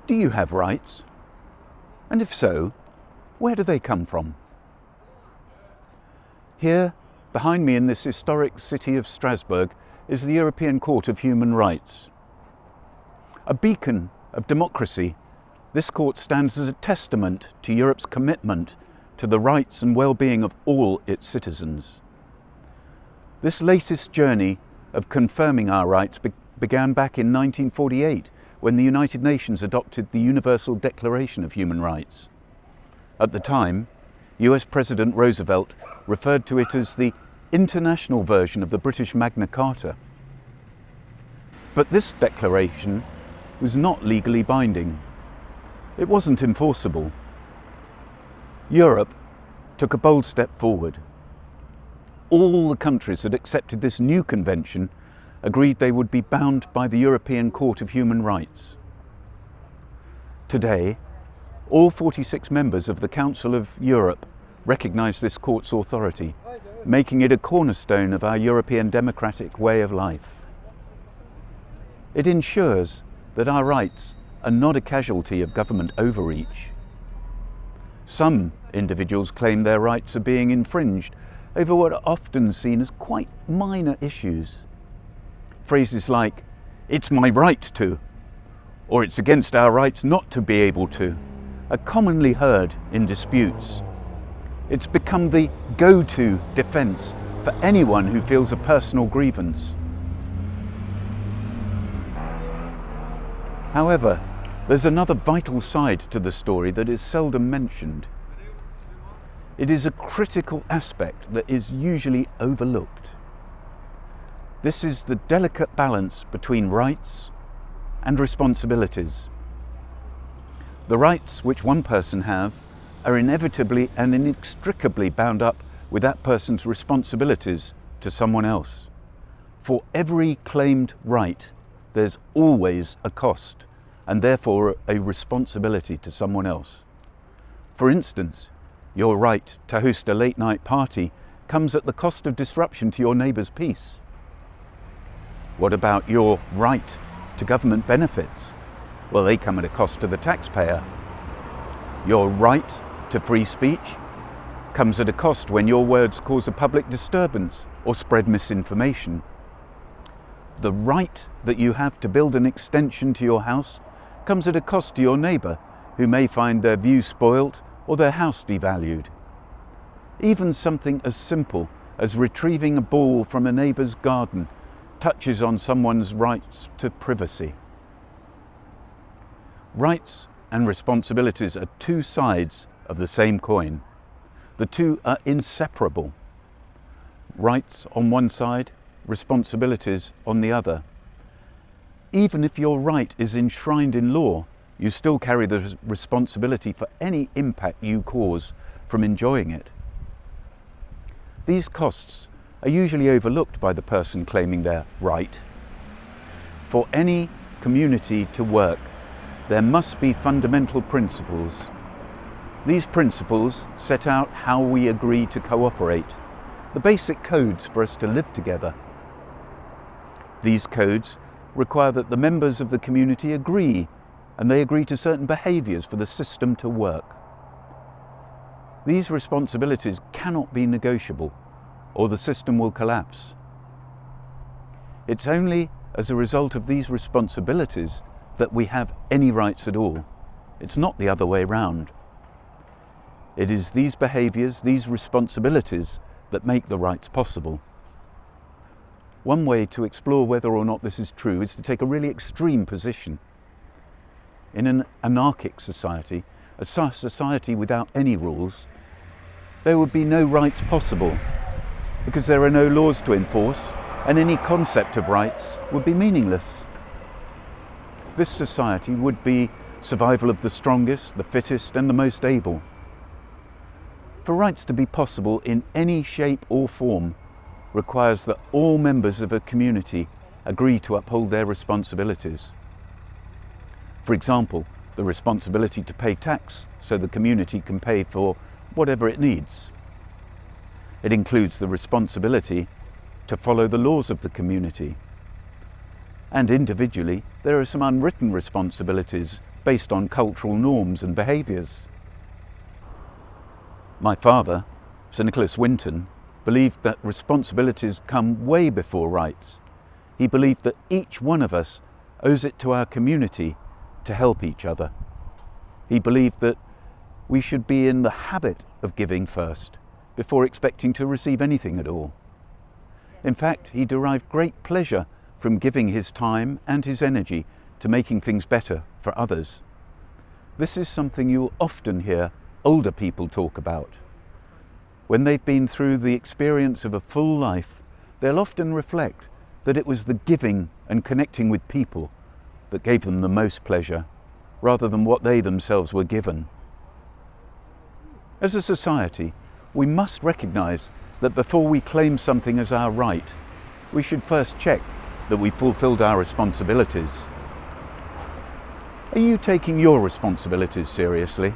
Do you have rights? And if so, where do they come from? Here, behind me in this historic city of Strasbourg, is the European Court of Human Rights. A beacon of democracy, this court stands as a testament to Europe's commitment to the rights and well-being of all its citizens. This latest journey of confirming our rights began back in 1948, when the United Nations adopted the Universal Declaration of Human Rights. At the time, US President Roosevelt referred to it as the international version of the British Magna Carta. But this declaration was not legally binding. It wasn't enforceable. Europe took a bold step forward. All the countries that accepted this new convention agreed they would be bound by the European Court of Human Rights. Today, all 46 members of the Council of Europe recognise this court's authority, making it a cornerstone of our European democratic way of life. It ensures that our rights are not a casualty of government overreach. Some individuals claim their rights are being infringed over what are often seen as quite minor issues. Phrases like, "It's my right to," or "It's against our rights not to be able to," are commonly heard in disputes. It's become the go-to defence for anyone who feels a personal grievance. However, there's another vital side to the story that is seldom mentioned. It is a critical aspect that is usually overlooked. This is the delicate balance between rights and responsibilities. The rights which one person has are inevitably and inextricably bound up with that person's responsibilities to someone else. For every claimed right, there's always a cost, and therefore a responsibility to someone else. For instance, your right to host a late-night party comes at the cost of disruption to your neighbour's peace. What about your right to government benefits? Well, they come at a cost to the taxpayer. Your right to free speech comes at a cost when your words cause a public disturbance or spread misinformation. The right that you have to build an extension to your house comes at a cost to your neighbour, who may find their view spoilt or their house devalued. Even something as simple as retrieving a ball from a neighbour's garden touches on someone's rights to privacy. Rights and responsibilities are two sides of the same coin. The two are inseparable. Rights on one side, responsibilities on the other. Even if your right is enshrined in law, you still carry the responsibility for any impact you cause from enjoying it. These costs are usually overlooked by the person claiming their right. For any community to work, there must be fundamental principles. These principles set out how we agree to cooperate, the basic codes for us to live together. These codes require that the members of the community agree, and they agree to certain behaviours for the system to work. These responsibilities cannot be negotiable, or the system will collapse. It's only as a result of these responsibilities that we have any rights at all. It's not the other way round. It is these behaviours, these responsibilities, that make the rights possible. One way to explore whether or not this is true is to take a really extreme position. In an anarchic society, a society without any rules, there would be no rights possible, because there are no laws to enforce, and any concept of rights would be meaningless. This society would be survival of the strongest, the fittest, and the most able. For rights to be possible in any shape or form requires that all members of a community agree to uphold their responsibilities. For example, the responsibility to pay tax so the community can pay for whatever it needs. It includes the responsibility to follow the laws of the community. And individually, there are some unwritten responsibilities based on cultural norms and behaviours. My father, Sir Nicholas Winton, believed that responsibilities come way before rights. He believed that each one of us owes it to our community to help each other. He believed that we should be in the habit of giving first, before expecting to receive anything at all. In fact, he derived great pleasure from giving his time and his energy to making things better for others. This is something you'll often hear older people talk about. When they've been through the experience of a full life, they'll often reflect that it was the giving and connecting with people that gave them the most pleasure, rather than what they themselves were given. As a society, we must recognise that before we claim something as our right, we should first check that we've fulfilled our responsibilities. Are you taking your responsibilities seriously?